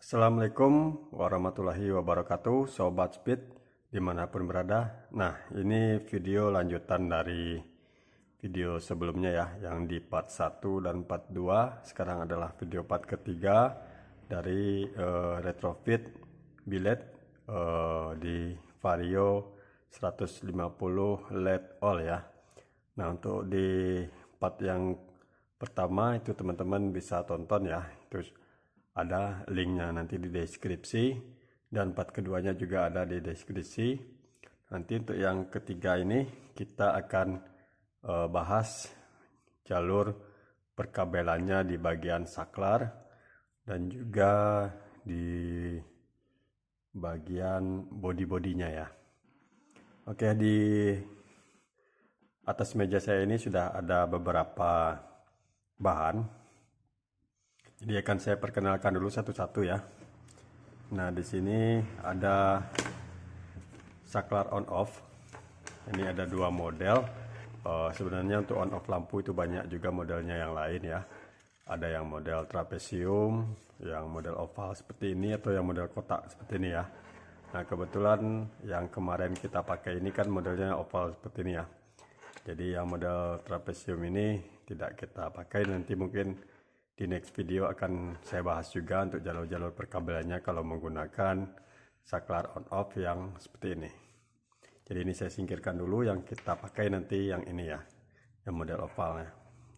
Assalamualaikum warahmatullahi wabarakatuh, Sobat Speed dimanapun berada. Nah, ini video lanjutan dari video sebelumnya ya, yang di part 1 dan part 2. Sekarang adalah video part ketiga dari retrofit billet di Vario 150 LED all ya. Nah, untuk di part yang pertama itu teman-teman bisa tonton ya, terus ada linknya nanti di deskripsi, dan part keduanya juga ada di deskripsi. Nanti untuk yang ketiga ini kita akan bahas jalur perkabelannya di bagian saklar dan juga di bagian body-bodinya ya. Oke, di atas meja saya ini sudah ada beberapa bahan. Jadi akan saya perkenalkan dulu satu-satu ya. Nah, di sini ada saklar on off. Ini ada dua model. Sebenarnya untuk on off lampu itu banyak juga modelnya yang lain ya. Ada yang model trapesium, yang model oval seperti ini, atau yang model kotak seperti ini ya. Nah, kebetulan yang kemarin kita pakai ini kan modelnya oval seperti ini ya. Jadi yang model trapesium ini tidak kita pakai, nanti mungkin di next video akan saya bahas juga untuk jalur-jalur perkabelannya kalau menggunakan saklar on off yang seperti ini. Jadi ini saya singkirkan dulu, yang kita pakai nanti yang ini ya, yang model ovalnya.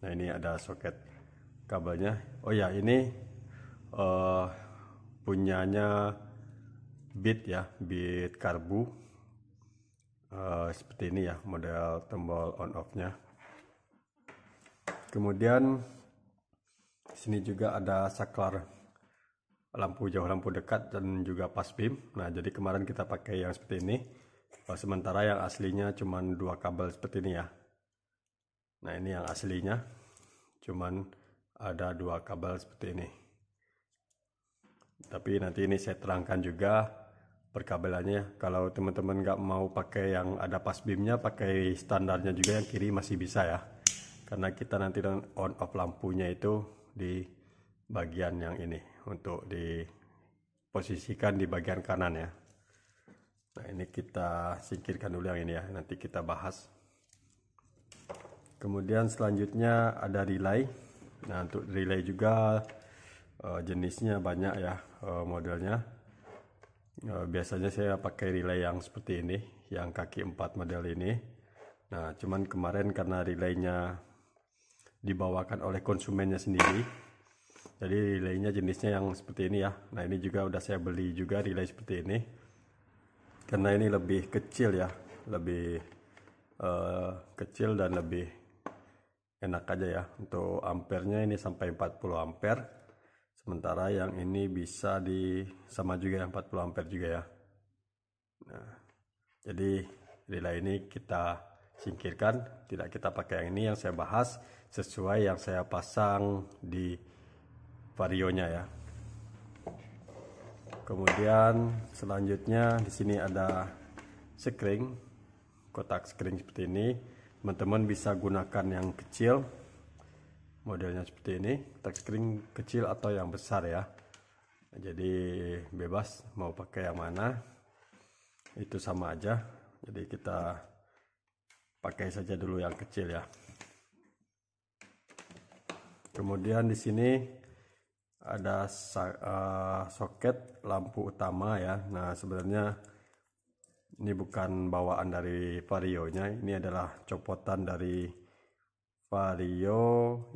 Nah, ini ada soket kabelnya. Oh ya, ini punyanya Bit ya, Bit Karbu. Seperti ini ya model tombol on off nya. Kemudian sini juga ada saklar lampu jauh, lampu dekat, dan juga pas beam. Nah, jadi kemarin kita pakai yang seperti ini. Sementara yang aslinya cuman dua kabel seperti ini ya. Nah, ini yang aslinya cuman ada dua kabel seperti ini. Tapi nanti ini saya terangkan juga perkabelannya. Kalau teman-teman nggak mau pakai yang ada pas beamnya, pakai standarnya juga yang kiri masih bisa ya. Karena kita nanti on off lampunya itu di bagian yang ini, untuk diposisikan di bagian kanan ya. Nah, ini kita singkirkan dulu yang ini ya, nanti kita bahas. Kemudian selanjutnya ada relay. Nah, untuk relay juga jenisnya banyak ya, modelnya. Biasanya saya pakai relay yang seperti ini, yang kaki 4 model ini. Nah, cuman kemarin karena relaynya dibawakan oleh konsumennya sendiri, jadi relaynya jenisnya yang seperti ini ya. Nah, ini juga udah saya beli juga relay seperti ini, karena ini lebih kecil ya, lebih kecil dan lebih enak aja ya. Untuk ampernya ini sampai 40 ampere, sementara yang ini bisa di sama juga yang 40 ampere juga ya. Nah, jadi relay ini kita singkirkan, tidak kita pakai yang ini. Yang saya bahas sesuai yang saya pasang di varionya ya. Kemudian selanjutnya di sini ada skring, kotak skring seperti ini. Teman-teman bisa gunakan yang kecil, modelnya seperti ini, kotak skring kecil atau yang besar ya. Jadi bebas mau pakai yang mana, itu sama aja. Jadi kita pakai saja dulu yang kecil ya. Kemudian di sini ada soket lampu utama ya. Nah, sebenarnya ini bukan bawaan dari Varionya, ini adalah copotan dari Vario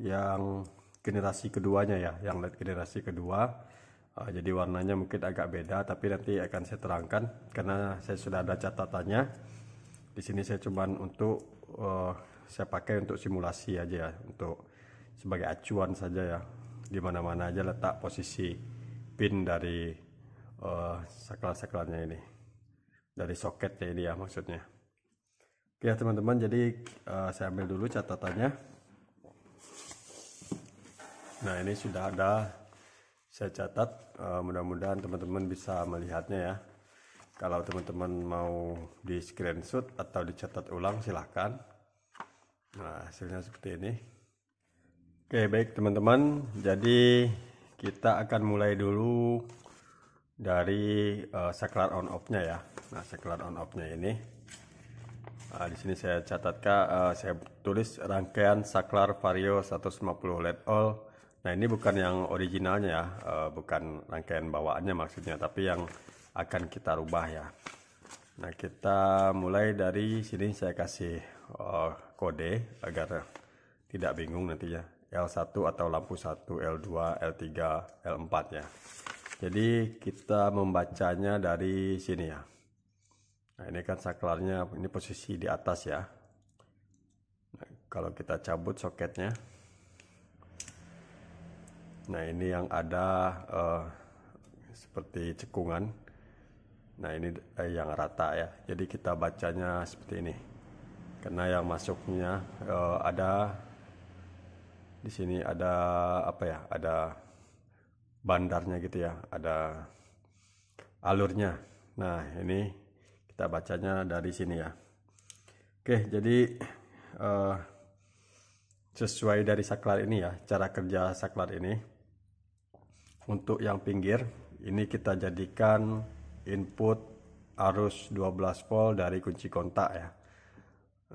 yang generasi keduanya ya, yang LED generasi kedua. Jadi warnanya mungkin agak beda, tapi nanti akan saya terangkan karena saya sudah ada catatannya. Di sini saya cuman untuk saya pakai untuk simulasi aja ya, untuk sebagai acuan saja ya, di mana-mana aja letak posisi pin dari saklar-saklarnya ini, dari soketnya ini ya maksudnya. Oke ya teman-teman, jadi saya ambil dulu catatannya. Nah, ini sudah ada, saya catat, mudah-mudahan teman-teman bisa melihatnya ya. Kalau teman-teman mau di screenshot atau dicatat ulang silahkan. Nah, hasilnya seperti ini. Oke, baik teman-teman, jadi kita akan mulai dulu dari saklar on off-nya ya. Nah, saklar on off-nya ini di sini saya catatkan, saya tulis rangkaian saklar Vario 150 LED all. Nah, ini bukan yang originalnya ya, bukan rangkaian bawaannya maksudnya, tapi yang akan kita rubah ya. Nah, kita mulai dari sini, saya kasih kode agar tidak bingung nantinya. L1 atau lampu 1, L2, L3, L4 ya. Jadi kita membacanya dari sini ya. Nah, ini kan saklarnya, ini posisi di atas ya. Nah, kalau kita cabut soketnya, nah ini yang ada seperti cekungan. Nah, ini yang rata ya. Jadi kita bacanya seperti ini. Karena yang masuknya ada di sini, ada apa ya? Ada bandarnya gitu ya, ada alurnya. Nah, ini kita bacanya dari sini ya. Oke, jadi sesuai dari saklar ini ya, cara kerja saklar ini. Untuk yang pinggir ini kita jadikan input arus 12 volt dari kunci kontak ya.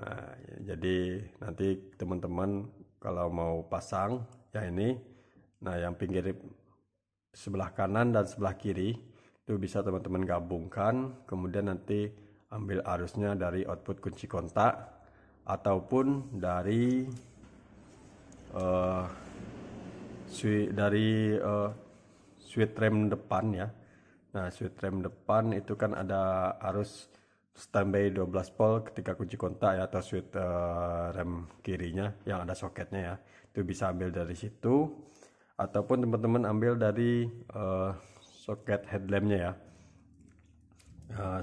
Nah, jadi nanti teman-teman kalau mau pasang yang ini, nah yang pinggir sebelah kanan dan sebelah kiri itu bisa teman-teman gabungkan, kemudian nanti ambil arusnya dari output kunci kontak ataupun dari switch rem depan ya. Nah, switch rem depan itu kan ada arus standby 12 volt ketika kunci kontak ya, atau switch rem kirinya yang ada soketnya ya, itu bisa ambil dari situ, ataupun teman-teman ambil dari soket headlampnya ya.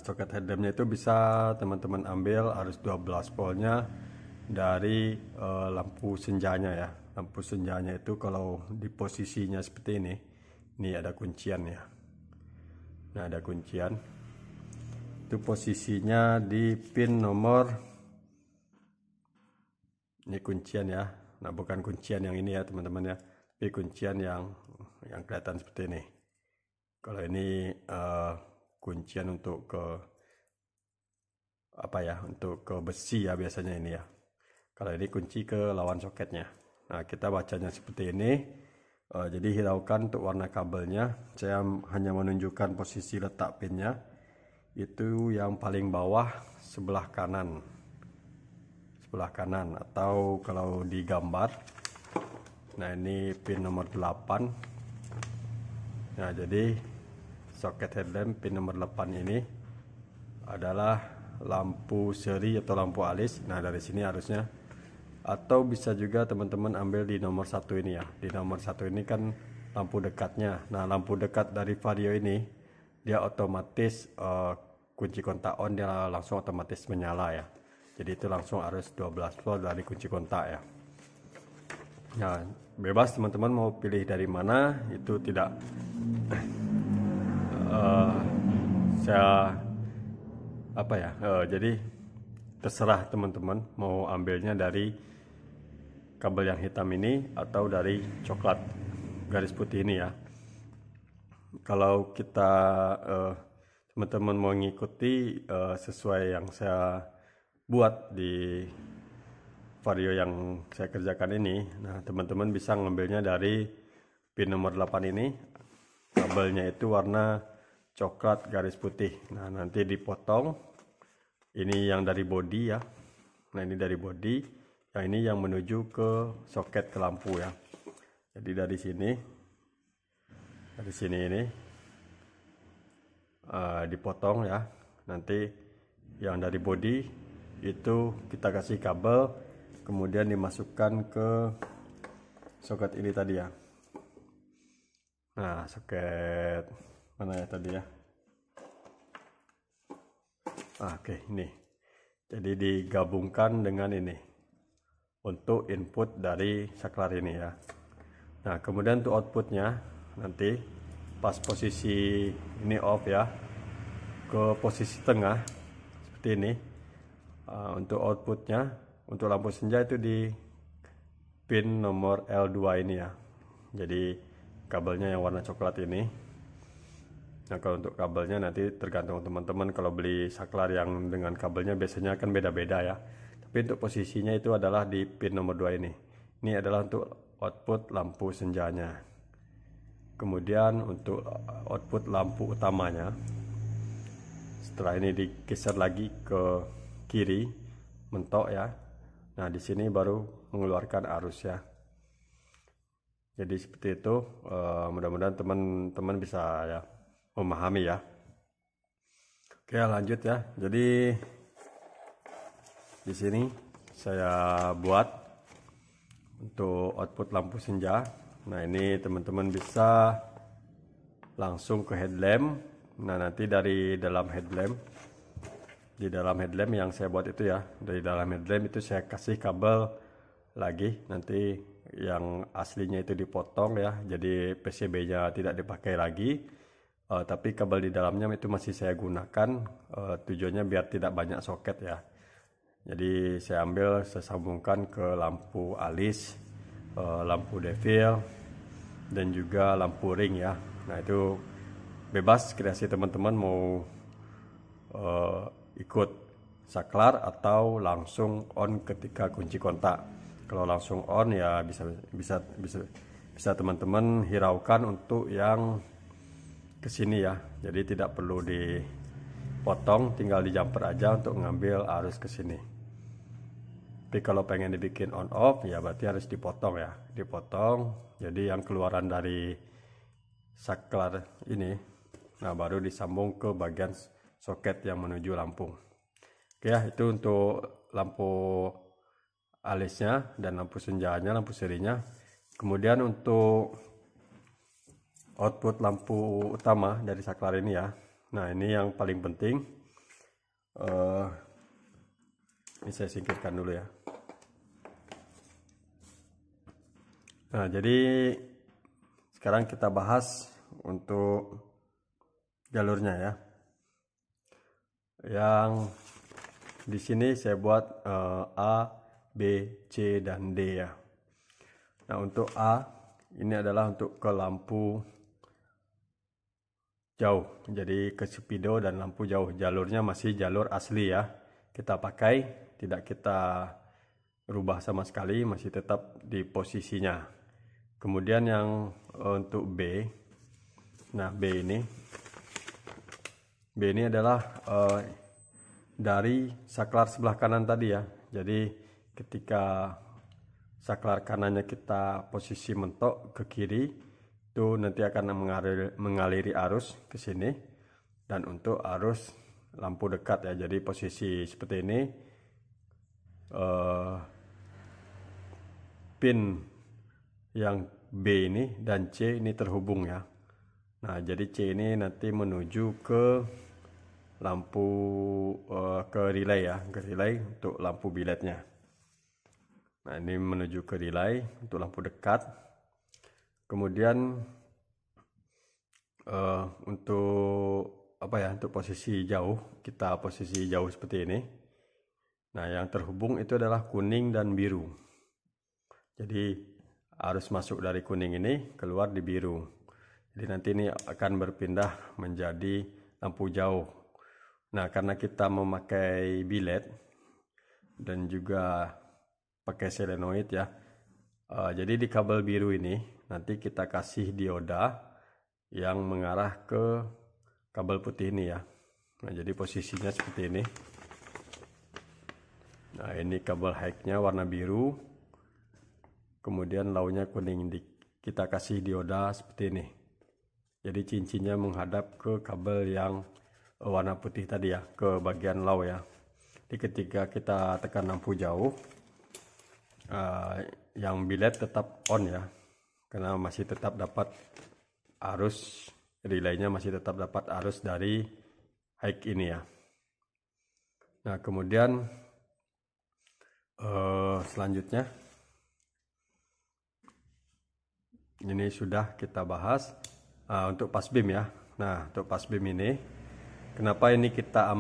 Soket headlampnya itu bisa teman-teman ambil arus 12 voltnya dari lampu senjanya ya. Lampu senjanya itu kalau di posisinya seperti ini ada kuncian ya. Nah, ada kuncian. Itu posisinya di pin nomor, ini kuncian ya. Nah, bukan kuncian yang ini ya teman-teman ya, tapi kuncian yang kelihatan seperti ini. Kalau ini kuncian untuk ke apa ya, untuk ke besi ya biasanya ini ya. Kalau ini kunci ke lawan soketnya. Nah, kita bacanya seperti ini. Jadi hiraukan untuk warna kabelnya, saya hanya menunjukkan posisi letak pinnya. Itu yang paling bawah sebelah kanan, atau kalau digambar, nah ini pin nomor 8. Nah, jadi soket headlamp pin nomor 8 ini adalah lampu seri atau lampu alis. Nah, dari sini harusnya, atau bisa juga teman-teman ambil di nomor 1 ini ya. Di nomor 1 ini kan lampu dekatnya. Nah, lampu dekat dari Vario ini dia otomatis kunci kontak on, dia langsung otomatis menyala ya. Jadi itu langsung arus 12 volt dari kunci kontak ya. Nah, bebas teman-teman mau pilih dari mana, itu tidak saya apa ya, jadi terserah teman-teman mau ambilnya dari kabel yang hitam ini atau dari coklat garis putih ini ya. Kalau kita teman-teman mau mengikuti sesuai yang saya buat di Vario yang saya kerjakan ini, nah teman-teman bisa ngambilnya dari pin nomor 8 ini. Kabelnya itu warna coklat garis putih. Nah, nanti dipotong. Ini yang dari body ya. Nah, ini dari body. Yang ini yang menuju ke soket ke lampu ya. Jadi dari sini ini dipotong ya. Nanti yang dari body itu kita kasih kabel, kemudian dimasukkan ke soket ini tadi ya. Nah, soket mana ya tadi ya? Oke, ini. Jadi digabungkan dengan ini untuk input dari saklar ini ya. Nah, kemudian untuk outputnya nanti pas posisi ini off ya, ke posisi tengah seperti ini. Untuk outputnya, untuk lampu senja itu di pin nomor L2 ini ya. Jadi kabelnya yang warna coklat ini. Nah, kalau untuk kabelnya nanti tergantung teman-teman, kalau beli saklar yang dengan kabelnya biasanya akan beda-beda ya. Tapi untuk posisinya itu adalah di pin nomor 2 ini. Ini adalah untuk output lampu senjanya. Kemudian untuk output lampu utamanya, setelah ini digeser lagi ke kiri, mentok ya. Nah, di sini baru mengeluarkan arus ya. Jadi seperti itu, mudah-mudahan teman-teman bisa ya memahami ya. Oke, lanjut ya. Jadi di sini saya buat untuk output lampu senja. Nah, ini teman-teman bisa langsung ke headlamp. Nah, nanti dari dalam headlamp, di dalam headlamp yang saya buat itu ya, dari dalam headlamp itu saya kasih kabel lagi. Nanti yang aslinya itu dipotong ya, jadi PCB-nya tidak dipakai lagi. Tapi kabel di dalamnya itu masih saya gunakan, tujuannya biar tidak banyak soket ya. Jadi saya ambil, saya sambungkan ke lampu alis, lampu devil, dan juga lampu ring ya. Nah, itu bebas kreasi teman-teman mau ikut saklar atau langsung on ketika kunci kontak. Kalau langsung on ya bisa teman-teman hiraukan untuk yang kesini ya, jadi tidak perlu dipotong, tinggal di jumper aja untuk ngambil arus ke sini. Tapi kalau pengen dibikin on off ya berarti harus dipotong ya, dipotong. Jadi yang keluaran dari saklar ini, nah baru disambung ke bagian soket yang menuju lampu. Oke ya, itu untuk lampu alisnya dan lampu senjanya, lampu serinya. Kemudian untuk output lampu utama dari saklar ini ya. Nah, ini yang paling penting. Ini saya singkirkan dulu ya. Nah, jadi sekarang kita bahas untuk jalurnya ya. Yang di sini saya buat A, B, C, dan D ya. Nah, untuk A ini adalah untuk ke lampu jauh, jadi ke speedo dan lampu jauh. Jalurnya masih jalur asli ya, kita pakai, tidak kita rubah sama sekali, masih tetap di posisinya. Kemudian yang untuk B, nah B ini adalah dari saklar sebelah kanan tadi ya. Jadi ketika saklar kanannya kita posisi mentok ke kiri, itu nanti akan mengaliri arus ke sini. Dan untuk arus lampu dekat ya, jadi posisi seperti ini, pin yang B ini dan C ini terhubung ya. Nah, jadi C ini nanti menuju ke lampu ke relay ya, ke relay untuk lampu biletnya. Nah, ini menuju ke relay untuk lampu dekat. Kemudian untuk apa ya, untuk posisi jauh, kita posisi jauh seperti ini. Nah, yang terhubung itu adalah kuning dan biru. Jadi arus masuk dari kuning ini keluar di biru. Jadi nanti ini akan berpindah menjadi lampu jauh. Nah, karena kita memakai bilet dan juga pakai solenoid ya, jadi di kabel biru ini nanti kita kasih dioda yang mengarah ke kabel putih ini ya. Nah, jadi posisinya seperti ini. Nah, ini kabel high-nya warna biru, kemudian low-nya kuning. Kita kasih dioda seperti ini. Jadi cincinnya menghadap ke kabel yang warna putih tadi ya, ke bagian low ya. Jadi ketika kita tekan lampu jauh, yang bilet tetap on ya, karena masih tetap dapat arus, relaynya masih tetap dapat arus dari high ini ya. Nah, kemudian selanjutnya ini sudah kita bahas untuk pasbim ya. Nah, untuk pasbim ini kenapa ini kita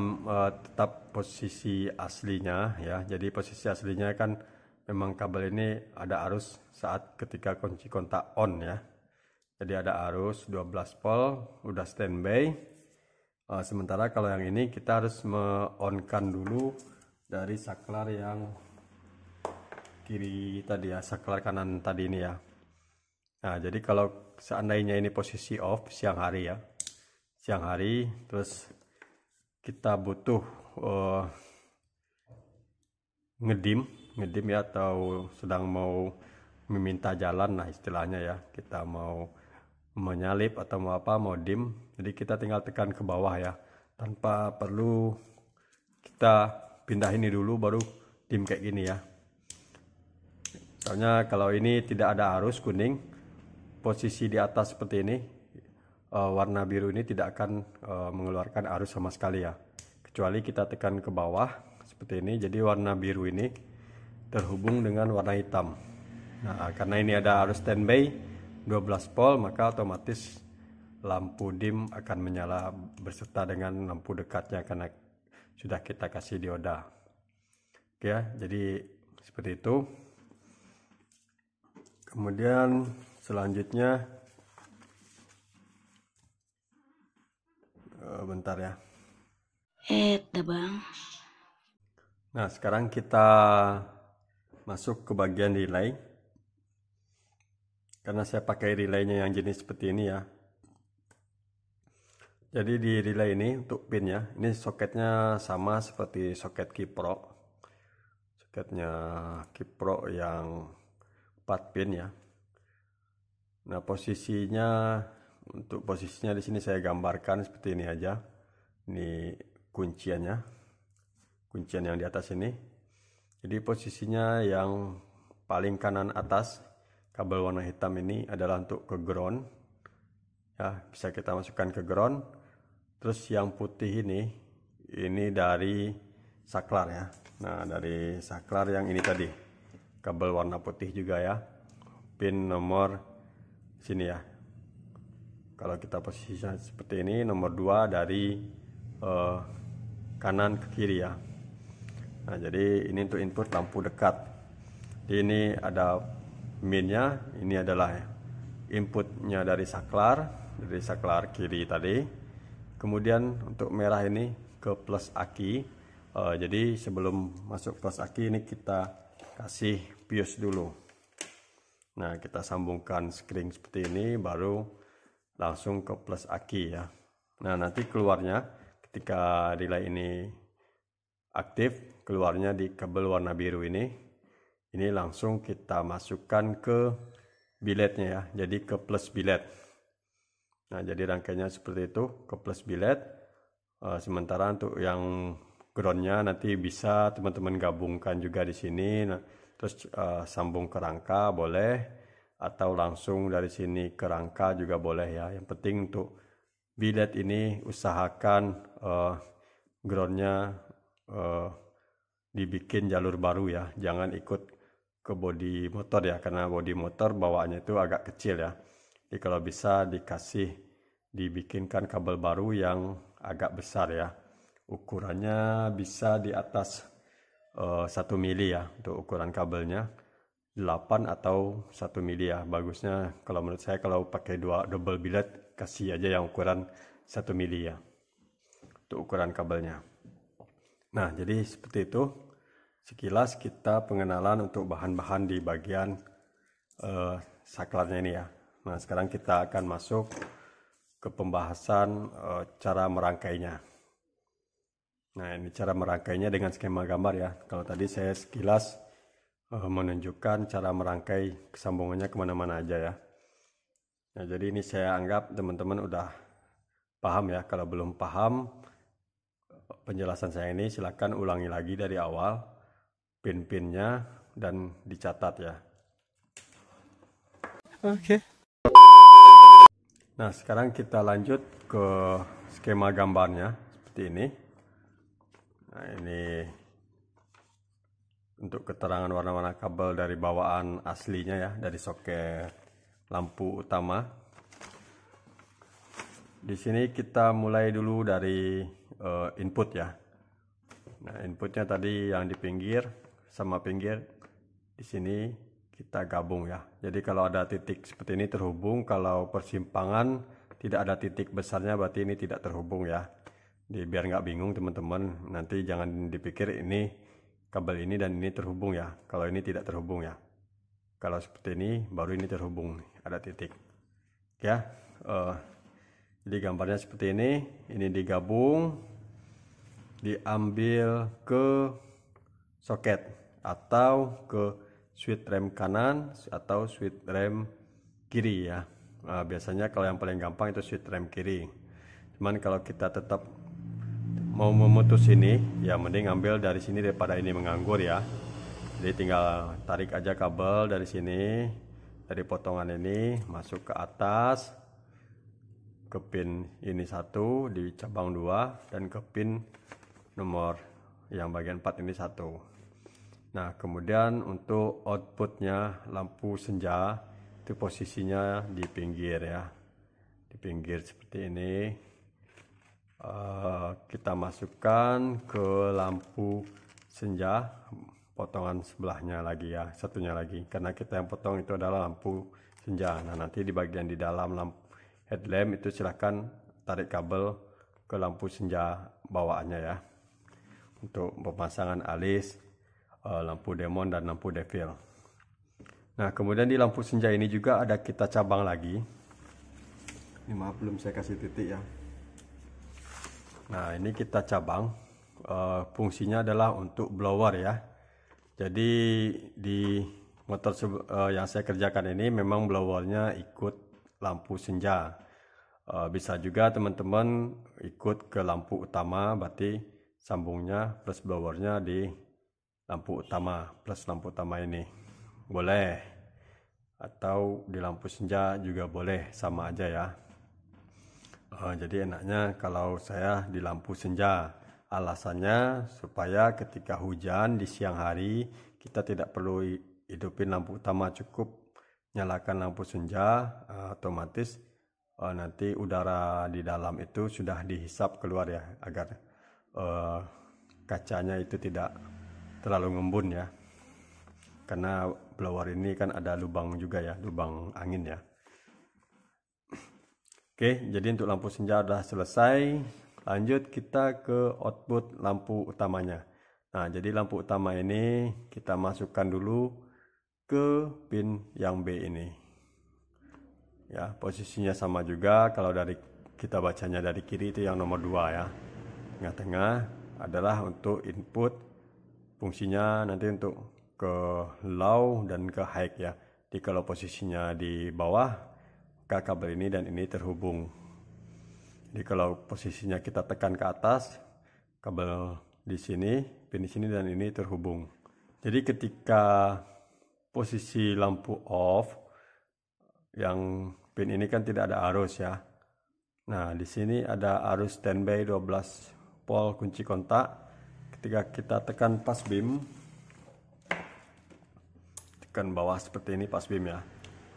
tetap posisi aslinya ya. Jadi posisi aslinya kan memang kabel ini ada arus saat ketika kunci kontak on ya. Jadi ada arus 12 volt udah standby. Sementara kalau yang ini kita harus me-on-kan dulu dari saklar yang kiri tadi ya, saklar kanan tadi ini ya. Nah, jadi kalau seandainya ini posisi off siang hari ya, siang hari, terus kita butuh ngedim ya, atau sedang mau meminta jalan, nah istilahnya ya, kita mau menyalip atau mau apa, mau dim, jadi kita tinggal tekan ke bawah ya, tanpa perlu kita pindah ini dulu baru dim kayak gini ya. Soalnya kalau ini tidak ada arus kuning, posisi di atas seperti ini, warna biru ini tidak akan mengeluarkan arus sama sekali ya, kecuali kita tekan ke bawah seperti ini. Jadi warna biru ini terhubung dengan warna hitam. Nah, karena ini ada arus standby 12 volt, maka otomatis lampu dim akan menyala berserta dengan lampu dekatnya karena sudah kita kasih dioda. Oke ya, jadi seperti itu. Kemudian selanjutnya bentar ya. Bang. Nah, sekarang kita masuk ke bagian relay. Karena saya pakai relaynya yang jenis seperti ini ya. Jadi di relay ini untuk pinnya, ini soketnya sama seperti soket Kipro. Soketnya Kipro yang 4 pin ya. Nah, untuk posisinya di sini saya gambarkan seperti ini aja. Ini kunciannya. Kuncian yang di atas ini. Jadi posisinya yang paling kanan atas kabel warna hitam ini adalah untuk ke ground ya, bisa kita masukkan ke ground. Terus yang putih ini dari saklar ya. Nah, dari saklar yang ini tadi, kabel warna putih juga ya, pin nomor sini ya. Kalau kita posisinya seperti ini, nomor 2 dari kanan ke kiri ya. Nah, jadi ini untuk input lampu dekat. Jadi ini ada minnya, ini adalah inputnya dari saklar kiri tadi. Kemudian untuk merah ini ke plus aki. Jadi sebelum masuk plus aki ini kita kasih fuse dulu. Nah, kita sambungkan string seperti ini, baru langsung ke plus aki ya. Nah, nanti keluarnya ketika relay ini aktif, keluarnya di kabel warna biru ini langsung kita masukkan ke biletnya ya, jadi ke plus bilet. Nah, jadi rangkaiannya seperti itu, ke plus bilet. Sementara untuk yang groundnya nanti bisa teman-teman gabungkan juga di sini. Nah, terus sambung ke rangka boleh, atau langsung dari sini ke rangka juga boleh ya. Yang penting untuk bilet ini usahakan groundnya dibikin jalur baru ya, jangan ikut ke bodi motor ya, karena bodi motor bawaannya itu agak kecil ya. Jadi kalau bisa dibikinkan kabel baru yang agak besar ya, ukurannya bisa di atas 1 mili ya untuk ukuran kabelnya, 8 atau 1 mili ya bagusnya. Kalau menurut saya kalau pakai double billet, kasih aja yang ukuran 1 mili ya untuk ukuran kabelnya. Nah, jadi seperti itu sekilas kita pengenalan untuk bahan-bahan di bagian saklarnya ini ya. Nah, sekarang kita akan masuk ke pembahasan cara merangkainya. Nah, ini cara merangkainya dengan skema gambar ya. Kalau tadi saya sekilas menunjukkan cara merangkai kesambungannya kemana-mana aja ya. Nah, jadi ini saya anggap teman-teman udah paham ya. Kalau belum paham penjelasan saya ini, silakan ulangi lagi dari awal pin-pinnya dan dicatat ya. Oke. Nah, sekarang kita lanjut ke skema gambarnya seperti ini. Nah, ini untuk keterangan warna-warna kabel dari bawaan aslinya ya, dari soket lampu utama. Di sini kita mulai dulu dari input ya. Nah, inputnya tadi yang di pinggir sama pinggir di sini kita gabung ya. Jadi kalau ada titik seperti ini terhubung, kalau persimpangan tidak ada titik besarnya berarti ini tidak terhubung ya. Jadi biar nggak bingung teman-teman, nanti jangan dipikir ini kabel ini dan ini terhubung ya. Kalau ini tidak terhubung ya. Kalau seperti ini baru ini terhubung, ada titik. Ya, jadi gambarnya seperti ini digabung, diambil ke soket atau ke switch rem kanan atau switch rem kiri ya. Nah, biasanya kalau yang paling gampang itu switch rem kiri. Cuman kalau kita tetap mau memutus ini, ya mending ambil dari sini daripada ini menganggur ya. Jadi tinggal tarik aja kabel dari sini, dari potongan ini masuk ke atas, ke pin ini 1 di cabang 2 dan ke pin nomor yang bagian 4 ini 1. Nah, kemudian untuk outputnya lampu senja itu posisinya di pinggir ya, di pinggir seperti ini. Kita masukkan ke lampu senja potongan sebelahnya lagi ya, satunya lagi, karena kita yang potong itu adalah lampu senja. Nah, nanti di bagian di dalam lampu headlamp itu silahkan tarik kabel ke lampu senja bawaannya ya, untuk pemasangan alis, lampu demon dan lampu devil. Nah, kemudian di lampu senja ini juga ada kita cabang lagi. Ini maaf belum saya kasih titik ya. Nah, ini kita cabang, fungsinya adalah untuk blower ya. Jadi di motor yang saya kerjakan ini memang blowernya ikut lampu senja. Bisa juga teman-teman ikut ke lampu utama, berarti sambungnya plus blowernya di lampu utama, plus lampu utama ini boleh, atau di lampu senja juga boleh, sama aja ya. Jadi enaknya kalau saya di lampu senja. Alasannya supaya ketika hujan di siang hari kita tidak perlu hidupin lampu utama, cukup nyalakan lampu senja, otomatis nanti udara di dalam itu sudah dihisap keluar ya, agar kacanya itu tidak terlalu ngembun ya, karena blower ini kan ada lubang juga ya, lubang angin ya. Oke, jadi untuk lampu senja sudah selesai. Lanjut kita ke output lampu utamanya. Nah, jadi lampu utama ini kita masukkan dulu ke pin yang B ini. Ya, posisinya sama juga. Kalau dari kita bacanya dari kiri itu yang nomor 2 ya. Tengah-tengah adalah untuk input, fungsinya nanti untuk ke low dan ke high ya. Jadi kalau posisinya di bawah, maka kabel ini dan ini terhubung. Jadi kalau posisinya kita tekan ke atas, kabel di sini, pin di sini dan ini terhubung. Jadi ketika posisi lampu off, yang pin ini kan tidak ada arus ya. Nah, di sini ada arus standby 12 volt kunci kontak. Ketika kita tekan pas beam, tekan bawah seperti ini pas beam ya.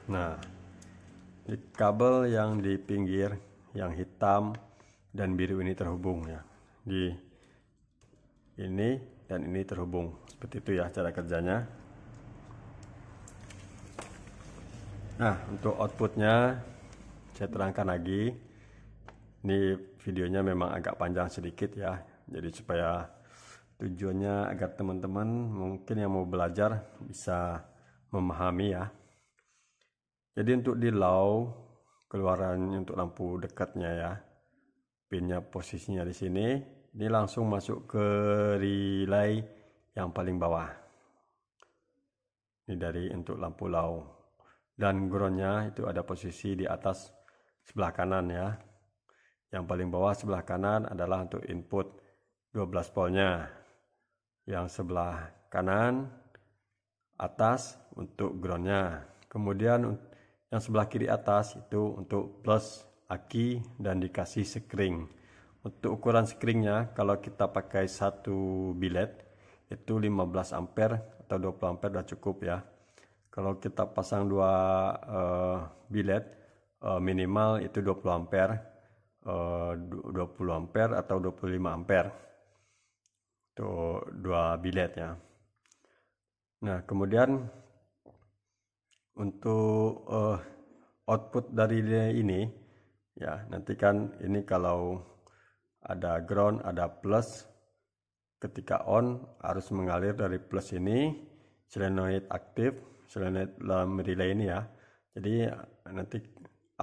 Nah, di kabel yang di pinggir yang hitam dan biru ini terhubung ya, di ini dan ini terhubung, seperti itu ya cara kerjanya. Nah, untuk outputnya saya terangkan lagi. Ini videonya memang agak panjang sedikit ya, jadi supaya tujuannya agar teman-teman mungkin yang mau belajar bisa memahami ya. Jadi untuk di low, keluaran untuk lampu dekatnya ya, pinnya posisinya di sini, ini langsung masuk ke relay yang paling bawah. Ini dari untuk lampu low, dan groundnya itu ada posisi di atas sebelah kanan ya. Yang paling bawah sebelah kanan adalah untuk input 12 voltnya, yang sebelah kanan atas untuk groundnya. Kemudian yang sebelah kiri atas itu untuk plus aki dan dikasih skring. Untuk ukuran skringnya, kalau kita pakai 1 bilet itu 15 ampere atau 20 ampere sudah cukup ya. Kalau kita pasang 2 bilet, minimal itu 20 ampere, 20 ampere atau 25 ampere untuk 2 bilet ya. Nah, kemudian untuk output dari relay ini ya, nanti kan ini kalau ada ground, ada plus, ketika on arus mengalir dari plus ini, solenoid aktif, solenoid dalam relay ini ya. Jadi nanti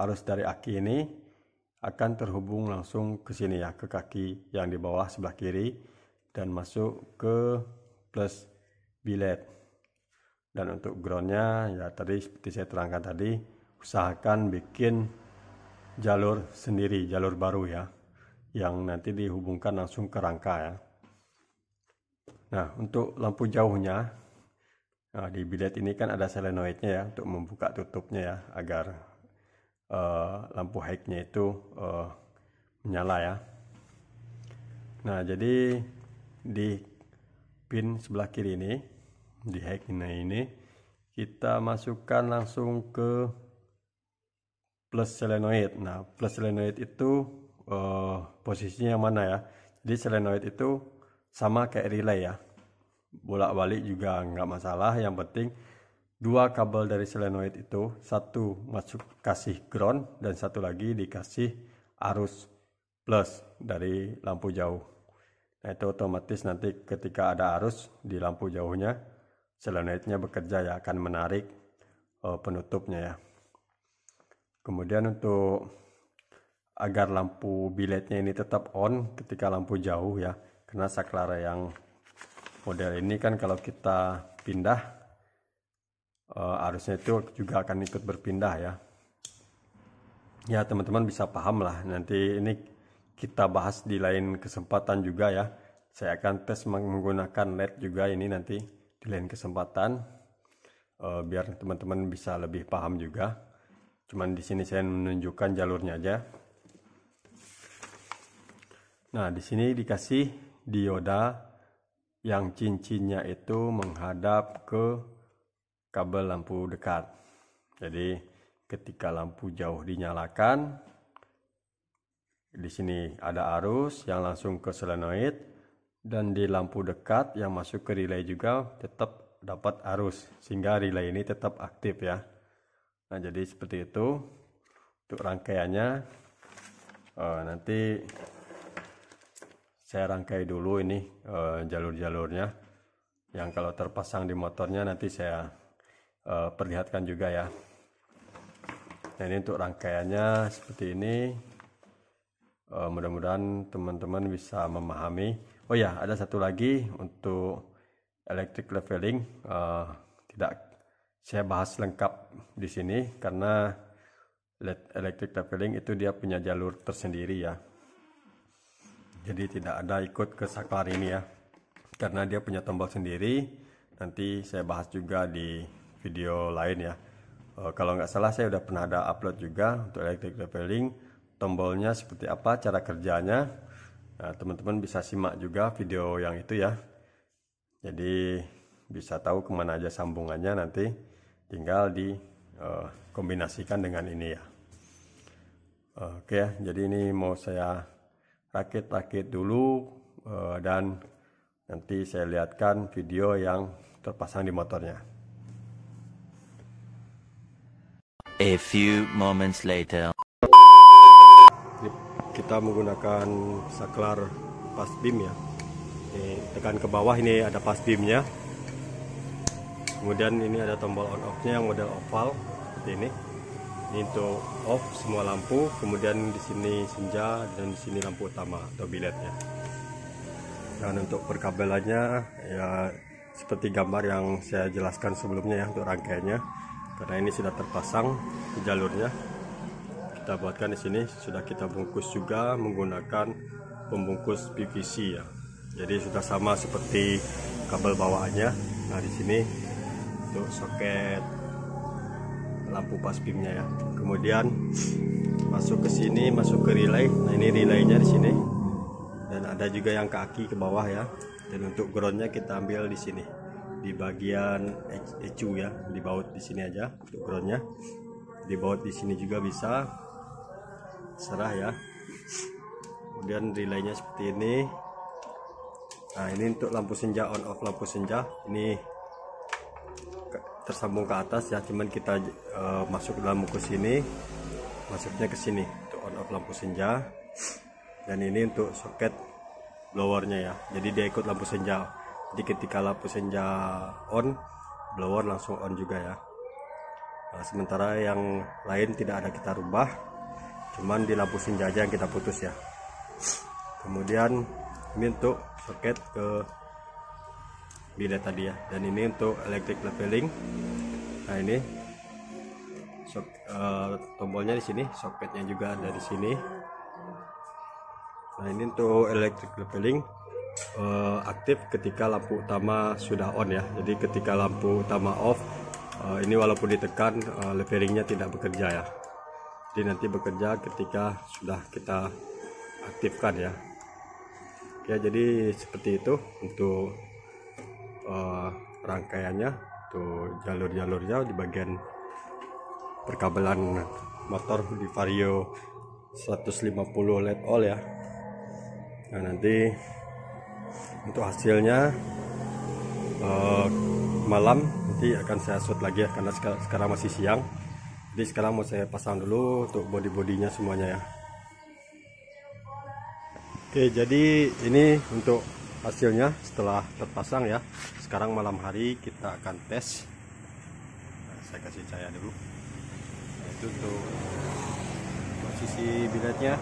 arus dari aki ini akan terhubung langsung ke sini ya, ke kaki yang di bawah sebelah kiri dan masuk ke plus bilet. Dan untuk groundnya ya tadi seperti saya terangkan tadi, usahakan bikin jalur sendiri, jalur baru ya, yang nanti dihubungkan langsung ke rangka ya. Nah, untuk lampu jauhnya, nah, di bilet ini kan ada solenoidnya ya untuk membuka tutupnya ya, agar lampu high-nya itu menyala ya. Nah, jadi di pin sebelah kiri ini, di high ini kita masukkan langsung ke plus solenoid. Nah, plus solenoid itu posisinya yang mana ya? Jadi solenoid itu sama kayak relay ya, bolak-balik juga nggak masalah. Yang penting dua kabel dari solenoid itu, satu masuk kasih ground dan satu lagi dikasih arus plus dari lampu jauh. Nah, itu otomatis nanti ketika ada arus di lampu jauhnya, solenoidnya bekerja ya, akan menarik penutupnya ya. Kemudian untuk agar lampu biletnya ini tetap on ketika lampu jauh ya, karena saklar yang model ini kan kalau kita pindah arusnya itu juga akan ikut berpindah ya. Ya, teman-teman bisa paham lah. Nanti ini kita bahas di lain kesempatan juga ya. Saya akan tes menggunakan LED juga ini nanti di lain kesempatan, biar teman-teman bisa lebih paham juga. Cuman di sini saya menunjukkan jalurnya aja. Nah, di sini dikasih dioda yang cincinnya itu menghadap ke kabel lampu dekat. Jadi ketika lampu jauh dinyalakan, di sini ada arus yang langsung ke solenoid, dan di lampu dekat yang masuk ke relay juga tetap dapat arus, sehingga relay ini tetap aktif ya. Nah, jadi seperti itu untuk rangkaiannya. Nanti saya rangkai dulu ini jalur-jalurnya, yang kalau terpasang di motornya nanti saya perlihatkan juga ya. Nah, ini untuk rangkaiannya seperti ini. Mudah-mudahan teman-teman bisa memahami. Oh ya, ada satu lagi untuk electric leveling, tidak saya bahas lengkap di sini karena electric leveling itu dia punya jalur tersendiri ya. Jadi tidak ada ikut ke saklar ini ya, karena dia punya tombol sendiri. Nanti saya bahas juga di video lain ya. Kalau nggak salah saya udah pernah ada upload juga untuk electric leveling, tombolnya seperti apa, cara kerjanya. Nah, teman-teman bisa simak juga video yang itu ya. Jadi bisa tahu kemana aja sambungannya, nanti tinggal dikombinasikan dengan ini ya. Oke ya, jadi ini mau saya rakit-rakit dulu, dan nanti saya lihatkan video yang terpasang di motornya. A few moments later. Kita menggunakan saklar pas beam ya. Ini tekan ke bawah, ini ada pas beamnya. Kemudian ini ada tombol on off-nya yang model oval seperti ini. Ini untuk off semua lampu. Kemudian di sini senja dan di sini lampu utama atau biletnya. Dan untuk perkabelannya ya seperti gambar yang saya jelaskan sebelumnya ya untuk rangkaiannya. Karena ini sudah terpasang jalurnya, kita buatkan di sini. Sudah kita bungkus juga menggunakan pembungkus PVC ya. Jadi sudah sama seperti kabel bawaannya. Nah, di sini untuk soket lampu pas beamnya ya. Kemudian masuk ke sini, masuk ke relay. Nah, ini relaynya di sini. Dan ada juga yang ke aki ke bawah ya. Dan untuk groundnya kita ambil di sini, di bagian ECU ya, di baut di sini aja untuk groundnya. Di baut di sini juga bisa, serah ya. Kemudian relaynya seperti ini. Nah, ini untuk lampu senja, on off lampu senja. Ini tersambung ke atas ya, cuman kita masuk dalam lampu sini, masuknya ke sini untuk on off lampu senja. Dan ini untuk soket blowernya ya, jadi dia ikut lampu senja. Jadi ketika lampu senja on, blower langsung on juga ya. Nah, sementara yang lain tidak ada kita rubah, cuman di lampu senja aja yang kita putus ya. Kemudian ini untuk soket ke bilet tadi ya, dan ini untuk electric leveling. Nah ini tombolnya di sini, soketnya juga ada di sini. Nah ini untuk electric leveling aktif ketika lampu utama sudah on ya. Jadi ketika lampu utama off, ini walaupun ditekan levelingnya tidak bekerja ya. Jadi nanti bekerja ketika sudah kita aktifkan ya. Ya jadi seperti itu untuk rangkaiannya, tuh jalur-jalurnya di bagian perkabelan motor di Vario 150 LED all ya. Nah nanti untuk hasilnya malam nanti akan saya shoot lagi ya, karena sekarang masih siang. Jadi sekarang mau saya pasang dulu untuk body-bodinya semuanya ya. Oke, jadi ini untuk hasilnya setelah terpasang ya. Sekarang malam hari kita akan tes. Nah, saya kasih cahaya dulu. Nah, itu untuk posisi biletnya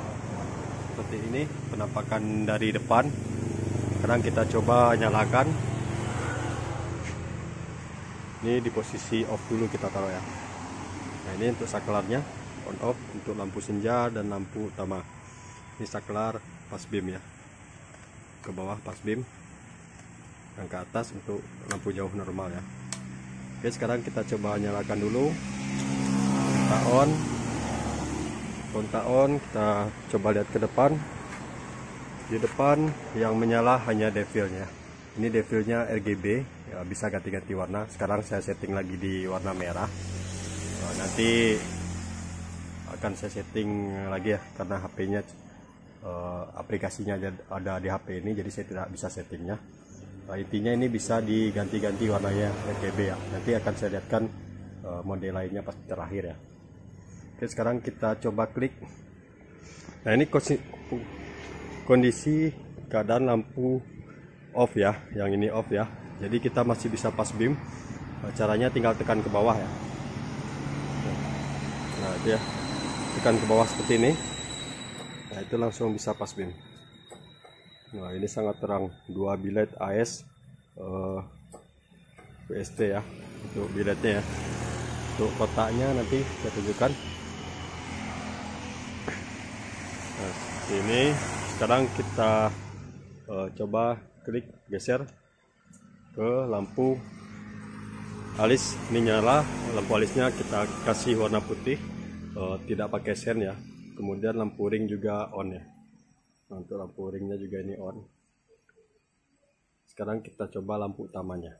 seperti ini, penampakan dari depan. Sekarang kita coba nyalakan. Ini di posisi off dulu kita taruh ya. Nah ini untuk saklarnya on off untuk lampu senja dan lampu utama. Ini saklar pas beam ya, ke bawah pas beam, yang ke atas untuk lampu jauh normal ya. Oke, sekarang kita coba nyalakan dulu. Kontak on, kita coba lihat ke depan. Di depan yang menyala hanya devilnya. Ini devilnya RGB ya, bisa ganti-ganti warna. Sekarang saya setting lagi di warna merah. Nah, nanti akan saya setting lagi ya, karena HP-nya aplikasinya ada di HP ini, jadi saya tidak bisa settingnya. Intinya ini bisa diganti-ganti warnanya RGB ya. Nanti akan saya lihatkan model lainnya pas terakhir ya. Oke, sekarang kita coba klik. Nah ini kondisi keadaan lampu off ya, yang ini off ya. Jadi kita masih bisa pas beam. Caranya tinggal tekan ke bawah ya. Nah itu ya, tekan ke bawah seperti ini. Nah itu langsung bisa pas beam. Nah ini sangat terang, 2 bilet AS VST ya untuk biletnya ya. Untuk kotaknya nanti saya tunjukkan. Nah seperti ini. Sekarang kita coba klik geser ke lampu alis. Ini nyala, lampu alisnya kita kasih warna putih, tidak pakai sen ya. Kemudian lampu ring juga on ya. Nah, untuk lampu ringnya juga ini on. Sekarang kita coba lampu utamanya.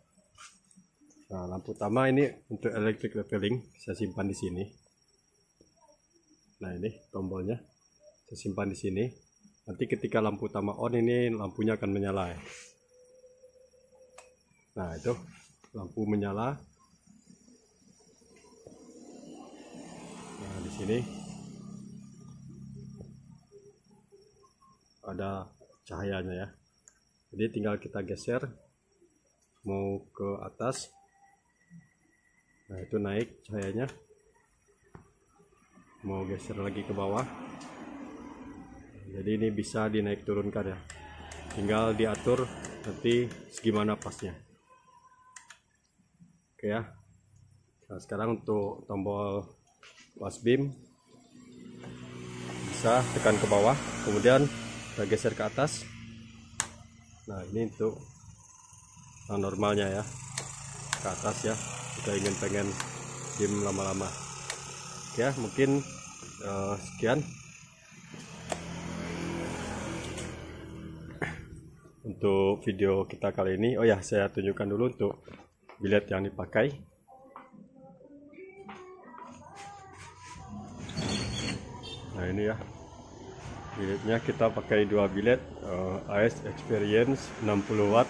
Nah, lampu utama ini untuk electric leveling, saya simpan di sini. Nah, ini tombolnya saya simpan di sini. Nanti ketika lampu utama on, ini lampunya akan menyala ya. Nah, itu lampu menyala. Nah, di sini ada cahayanya ya. Jadi tinggal kita geser mau ke atas. Nah itu naik cahayanya. Mau geser lagi ke bawah. Jadi ini bisa dinaik turunkan ya. Tinggal diatur nanti segimana pasnya. Oke ya. Nah sekarang untuk tombol pas beam, bisa tekan ke bawah, kemudian kita geser ke atas. Nah ini untuk yang normalnya ya, ke atas ya. Kita pengen beam lama-lama. Oke ya, mungkin sekian untuk video kita kali ini. Oh ya, saya tunjukkan dulu untuk bilet yang dipakai. Nah ini ya, biletnya kita pakai 2 bilet AS Experience 60 watt,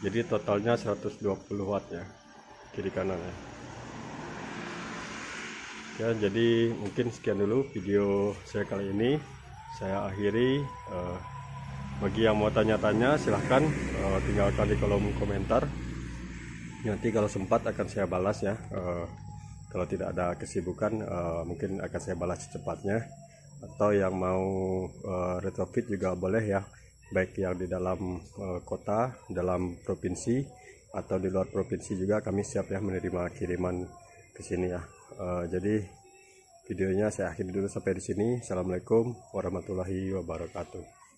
jadi totalnya 120 watt ya, kiri kanan ya. Ya, jadi mungkin sekian dulu video saya kali ini. Saya akhiri. Bagi yang mau tanya-tanya silahkan tinggalkan di kolom komentar. Nanti kalau sempat akan saya balas ya. Kalau tidak ada kesibukan mungkin akan saya balas secepatnya. Atau yang mau retrofit juga boleh ya, baik yang di dalam kota, dalam provinsi atau di luar provinsi juga kami siap ya menerima kiriman ke sini ya. Jadi videonya saya akhiri dulu sampai di sini. Assalamualaikum warahmatullahi wabarakatuh.